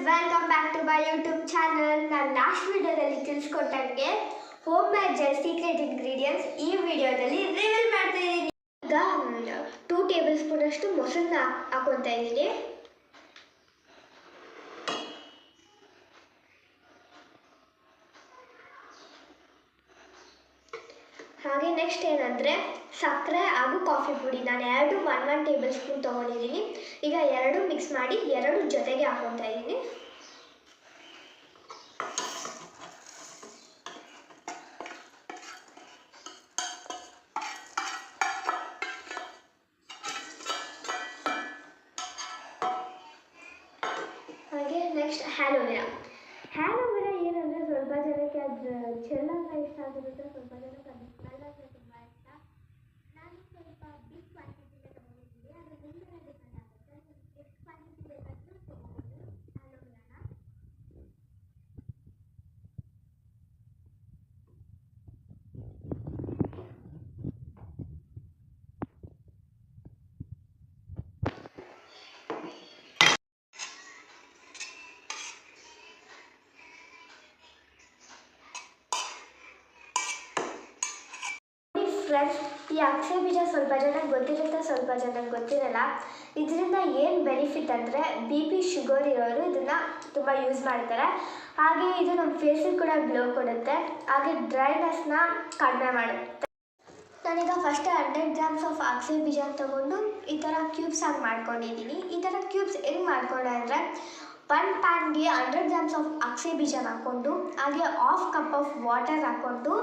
Welcome back to my YouTube channel. ನಾನು last ವಿಡಿಯೋದಲ್ಲಿ ತಿಳಿಸ್ಕೊಟ್ಟಂಗೆ home made gel secret ingredients ಈ ವಿಡಿಯೋದಲ್ಲಿ ರಿವೀಲ್ ಮಾಡ್ತಾ ಇದ್ದೀನಿ. ಈಗ 2 ಟೇಬಲ್ ಸ್ಪೂನ್ ಅಷ್ಟು ಮೊಸರನ್ನ ಹಾಕೊತಾ ಇದ್ದೀನಿ. ಹಾಗೆ ನೆಕ್ಸ್ಟ್ ಏನಂದರೆ ಸಕ್ಕರೆ ಹಾಗೂ ಕಾಫಿ ಪುಡಿ ನಾನು 1 ಟೇಬಲ್ ಸ್ಪೂನ್ ತೊಗೊಂಡಿದ್ದೀನಿ. ಈಗ ಎರಡು ಮಿಕ್ಸ್ ಮಾಡಿ ಎರಡು ಜೊತೆಗೆ ಹಾಕೊತಾ ಇದ್ದೀನಿ. ಹಾಗೆ ನೆಕ್ಸ್ಟ್ ಹ್ಯಾಲೋವೆರಾ ಏನಂದರೆ ಸ್ವಲ್ಪ ಜನಕ್ಕೆ ಅದು ಚೆಲ್ಲಂತ ಇಷ್ಟ ಆಗಿರುತ್ತೆ, ಸ್ವಲ್ಪ ಜನಕ್ಕೆ ಅದು ಸ್ಮೆಲ್ ಅಂದರೆ ತುಂಬ ಇಷ್ಟ. ನಾನು ಸ್ವಲ್ಪ ಬಿಗ್ ಕ್ವಾಂಟಿಟಿಗೆ ತೊಗೊಂಡಿದ್ದೀನಿ, ಅದು ನಿಮ್ಮ ಮೇಲೆ ಡಿಪೆಂಡ್ ಆಗುತ್ತೆ. ಎಷ್ಟು ಕ್ವಾಂಟಿಟಿ ಬೇಕಾದರೂ ತೊಗೊಬೋದು ಹ್ಯಾಲೋವೆರಾನ. ಫ್ರೆಂಡ್ಸ್, ಈ ಅಗಸೆ ಬೀಜ ಸ್ವಲ್ಪ ಜನಕ್ಕೆ ಗೊತ್ತಿರುತ್ತೆ, ಸ್ವಲ್ಪ ಜನಕ್ಕೆ ಗೊತ್ತಿರಲ್ಲ. ಇದರಿಂದ ಏನು ಬೆನಿಫಿಟ್ ಅಂದರೆ BP ಶುಗರ್ ಇರೋರು ಇದನ್ನು ತುಂಬ ಯೂಸ್ ಮಾಡ್ತಾರೆ. ಹಾಗೆ ಇದು ನಮ್ಮ ಫೇಸಿಗೆ ಕೂಡ ಗ್ಲೋ ಕೊಡುತ್ತೆ, ಹಾಗೆ ಡ್ರೈನೆಸ್ನ ಕಡಿಮೆ ಮಾಡುತ್ತೆ. ನಾನೀಗ ಫಸ್ಟ್ 100 ಗ್ರಾಮ್ಸ್ ಆಫ್ ಅಗಸೆ ಬೀಜ ತೊಗೊಂಡು ಈ ಥರ ಕ್ಯೂಬ್ಸ್ ಆಗಿ ಮಾಡ್ಕೊಂಡಿದ್ದೀನಿ. ಈ ಥರ ಕ್ಯೂಬ್ಸ್ ಹೆಂಗೆ ಮಾಡ್ಕೊಂಡೆ ಅಂದರೆ 1 ಪ್ಯಾನ್ಗೆ 100 ಗ್ರಾಮ್ಸ್ ಆಫ್ ಅಗಸೆ ಬೀಜನ ಹಾಕ್ಕೊಂಡು ಹಾಗೆ 1/2 ಕಪ್ ಆಫ್ ವಾಟರ್ ಹಾಕ್ಕೊಂಡು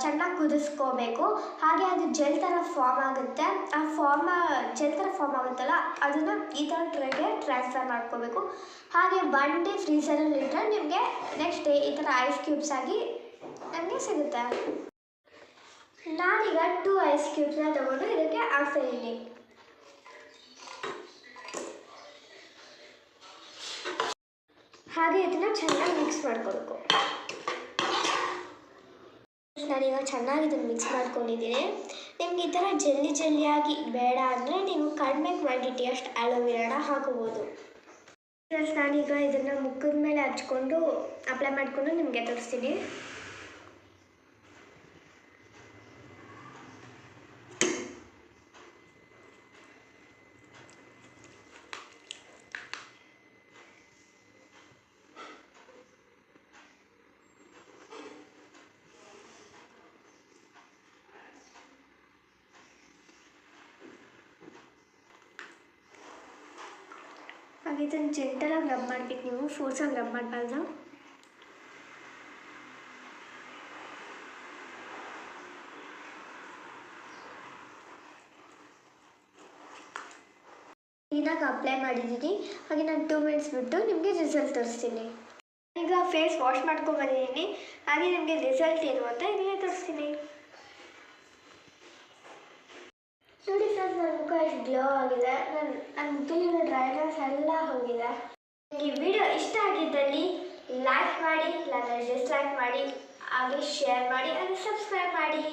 ಚೆನ್ನಾಗಿ ಕುದಿಸ್ಕೋಬೇಕು. ಹಾಗೆ ಅದು ಜೆಲ್ ಥರ ಫಾರ್ಮ್ ಆಗುತ್ತೆ. ಆ ಜೆಲ್ ಥರ ಫಾರ್ಮ್ ಆಗುತ್ತಲ್ಲ, ಅದನ್ನು ಈ ಥರ ಟ್ರೇಗೆ ಟ್ರಾನ್ಸ್ಫರ್ ಮಾಡ್ಕೋಬೇಕು. ಹಾಗೆ 1 ಡೇ ಫ್ರೀಸರಲ್ಲಿ ಇಟ್ಟರೆ ನಿಮಗೆ ನೆಕ್ಸ್ಟ್ ಡೇ ಈ ಥರ ಐಸ್ ಕ್ಯೂಬ್ಸ್ ಆಗಿ ನಮಗೆ ಸಿಗುತ್ತೆ. ನಾನೀಗ 2 ಐಸ್ ಕ್ಯೂಬ್ಸ್ನ ತೊಗೊಂಡು ಇದಕ್ಕೆ ಹಾಕ್ತಾಯಿದ್ದೀನಿ. ಹಾಗೆ ಇದನ್ನು ಚೆನ್ನಾಗಿ ಮಿಕ್ಸ್ ಮಾಡ್ಕೋಬೇಕು. ನಾನೀಗ ಚೆನ್ನಾಗಿ ಇದನ್ನು ಮಿಕ್ಸ್ ಮಾಡ್ಕೊಂಡಿದ್ದೀನಿ. ನಿಮ್ಗೆ ಈ ಥರ ಜಲ್ಲಿಯಾಗಿ ಬೇಡ ಅಂದರೆ ನೀವು ಕಡಿಮೆ ಕ್ವಾಂಟಿಟಿಯಷ್ಟು ಆಲೋವೆರಾನ ಹಾಕೋಬೋದು. ಪ್ಲಸ್ ನಾನೀಗ ಇದನ್ನು ಮುಖದ ಮೇಲೆ ಹಚ್ಕೊಂಡು ಅಪ್ಲೈ ಮಾಡಿಕೊಂಡು ನಿಮಗೆ ತೋರಿಸ್ತೀನಿ. ಹಾಗೆ ಇದನ್ನು ಜೆಂಟಲಾಗಿ ರಬ್ ಮಾಡಬೇಕು, ನೀವು ಫೋರ್ಸಾಗಿ ರಬ್ ಮಾಡಬಾರ್ದು. ಕ್ಲೀನಾಗಿ ಅಪ್ಲೈ ಮಾಡಿದ್ದೀನಿ. ಹಾಗೆ ನಾನು 2 ಮಿನಿಟ್ಸ್ ಬಿಟ್ಟು ನಿಮಗೆ ರಿಸಲ್ಟ್ ತೋರಿಸ್ತೀನಿ. ಈಗ ಫೇಸ್ ವಾಶ್ ಮಾಡ್ಕೊಂಡ್ಬಂದಿದ್ದೀನಿ. ಹಾಗೆ ನಿಮಗೆ ರಿಸಲ್ಟ್ ಏನು ಅಂತ ಇದನ್ನೇ ತೋರಿಸ್ತೀನಿ. ನೋಡಿ ಸರ್, ನನ್ನ ಮುಖ ಎಷ್ಟು ಗ್ಲೋ ಆಗಿದೆ, ನನ್ನ ಮುಖದಲ್ಲಿರೋ ಡ್ರೈನೆಸ್ ಎಲ್ಲ ಹೋಗಿದೆ. ಈ ವಿಡಿಯೋ ಇಷ್ಟ ಆಗಿದ್ದಲ್ಲಿ ಲೈಕ್ ಮಾಡಿ, ಇಲ್ಲ ಡಿಸ್ಲೈಕ್ ಮಾಡಿ, ಹಾಗೆ ಶೇರ್ ಮಾಡಿ, ಹಾಗೆ ಸಬ್ಸ್ಕ್ರೈಬ್ ಮಾಡಿ.